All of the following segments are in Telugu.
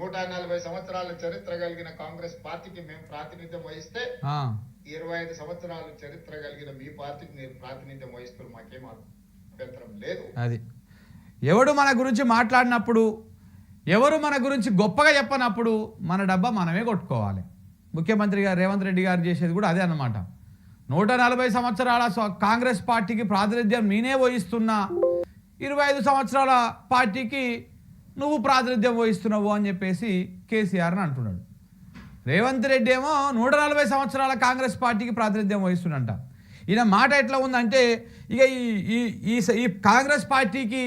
140 సంవత్సరాల చరిత్ర కలిగిన కాంగ్రెస్ పార్టీకి మేము ప్రాతినిధ్యం వహిస్తే 25 సంవత్సరాల చరిత్ర కలిగిన మీ పార్టీకి మీరు ప్రాతినిధ్యం వహిస్తున్నారు, మాకేం అభ్యంతరం లేదు. అది ఎవడు మన గురించి మాట్లాడినప్పుడు, ఎవరు మన గురించి గొప్పగా చెప్పనప్పుడు మన డబ్బా మనమే కొట్టుకోవాలి. ముఖ్యమంత్రి గారు రేవంత్ రెడ్డి గారు చేసేది కూడా అదే అన్నమాట. 140 సంవత్సరాల కాంగ్రెస్ పార్టీకి ప్రాతినిధ్యం నేనే వహిస్తున్నా, 25 సంవత్సరాల పార్టీకి నువ్వు ప్రాతినిధ్యం వహిస్తున్నావు అని చెప్పేసి కేసీఆర్ని అంటున్నాడు. రేవంత్ రెడ్డి ఏమో 140 సంవత్సరాల కాంగ్రెస్ పార్టీకి ప్రాతినిధ్యం వహిస్తున్నంట. ఈయన మాట ఎట్లా ఉందంటే, ఇక ఈ కాంగ్రెస్ పార్టీకి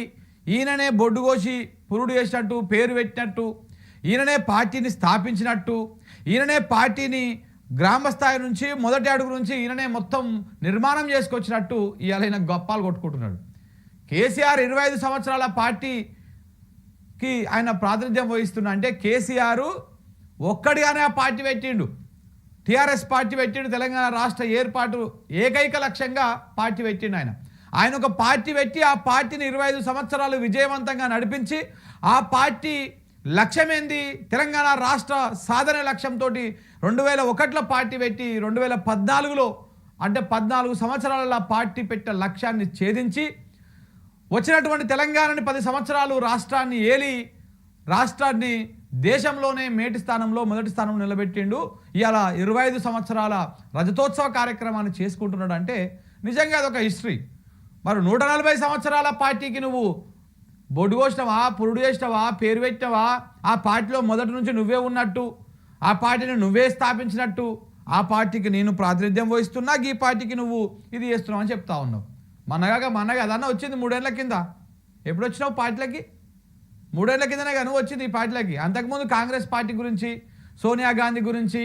ఈయననే బొడ్డు కోసి పురుడు చేసినట్టు, పేరు పెట్టినట్టు, ఈయననే పార్టీని స్థాపించినట్టు, ఈయననే పార్టీని గ్రామస్థాయి నుంచి మొదటి అడుగు నుంచి ఈయననే మొత్తం నిర్మాణం చేసుకొచ్చినట్టు ఇవాళ ఈయన గొప్పాలు కొట్టుకుంటున్నాడు. కేసీఆర్ 25 సంవత్సరాల పార్టీకి ఆయన ప్రాతినిధ్యం వహిస్తున్నా అంటే కేసీఆర్ ఒక్కడిగానే ఆ పార్టీ పెట్టిండు, టీఆర్ఎస్ పార్టీ పెట్టిండు. తెలంగాణ రాష్ట్ర ఏర్పాటు ఏకైక లక్ష్యంగా పార్టీ పెట్టిండు. ఆయన ఒక పార్టీ పెట్టి ఆ పార్టీని 25 సంవత్సరాలు విజయవంతంగా నడిపించి ఆ పార్టీ లక్ష్యం ఏంది, తెలంగాణ రాష్ట్ర సాధన లక్ష్యంతో 2001లో పార్టీ పెట్టి 2014లో అంటే 14 సంవత్సరాల పార్టీ పెట్టే లక్ష్యాన్ని ఛేదించి వచ్చినటువంటి తెలంగాణని 10 సంవత్సరాలు రాష్ట్రాన్ని ఏలి రాష్ట్రాన్ని దేశంలోనే మేటి స్థానంలో మొదటి స్థానంలో నిలబెట్టిండు. ఇవాళ 25 సంవత్సరాల రజతోత్సవ కార్యక్రమాన్ని చేసుకుంటున్నాడు అంటే నిజంగా అదొక హిస్టరీ. మరి 140 సంవత్సరాల పార్టీకి నువ్వు బొడ్డు కోసినవా, పురుడు చేసినవా, పేరు పెట్టినవా, ఆ పార్టీలో మొదటి నుంచి నువ్వే ఉన్నట్టు, ఆ పార్టీని నువ్వే స్థాపించినట్టు, ఆ పార్టీకి నేను ప్రాతినిధ్యం వహిస్తున్నా, ఈ పార్టీకి నువ్వు ఇది చేస్తున్నావు అని చెప్తా ఉన్నావు. మనగా అదన్నా వచ్చింది 3 ఏళ్ల కింద. ఎప్పుడు వచ్చినావు పార్టీలకి? 3 ఏళ్ల కిందనే కానీ నువ్వు వచ్చింది ఈ పార్టీలకి. అంతకుముందు కాంగ్రెస్ పార్టీ గురించి, సోనియా గాంధీ గురించి,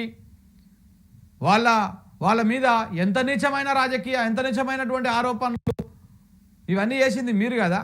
వాళ్ళ మీద ఎంత నీచమైన రాజకీయ, ఎంత నీచమైనటువంటి ఆరోపణలు ఇవన్నీ చేసింది మీరు కదా.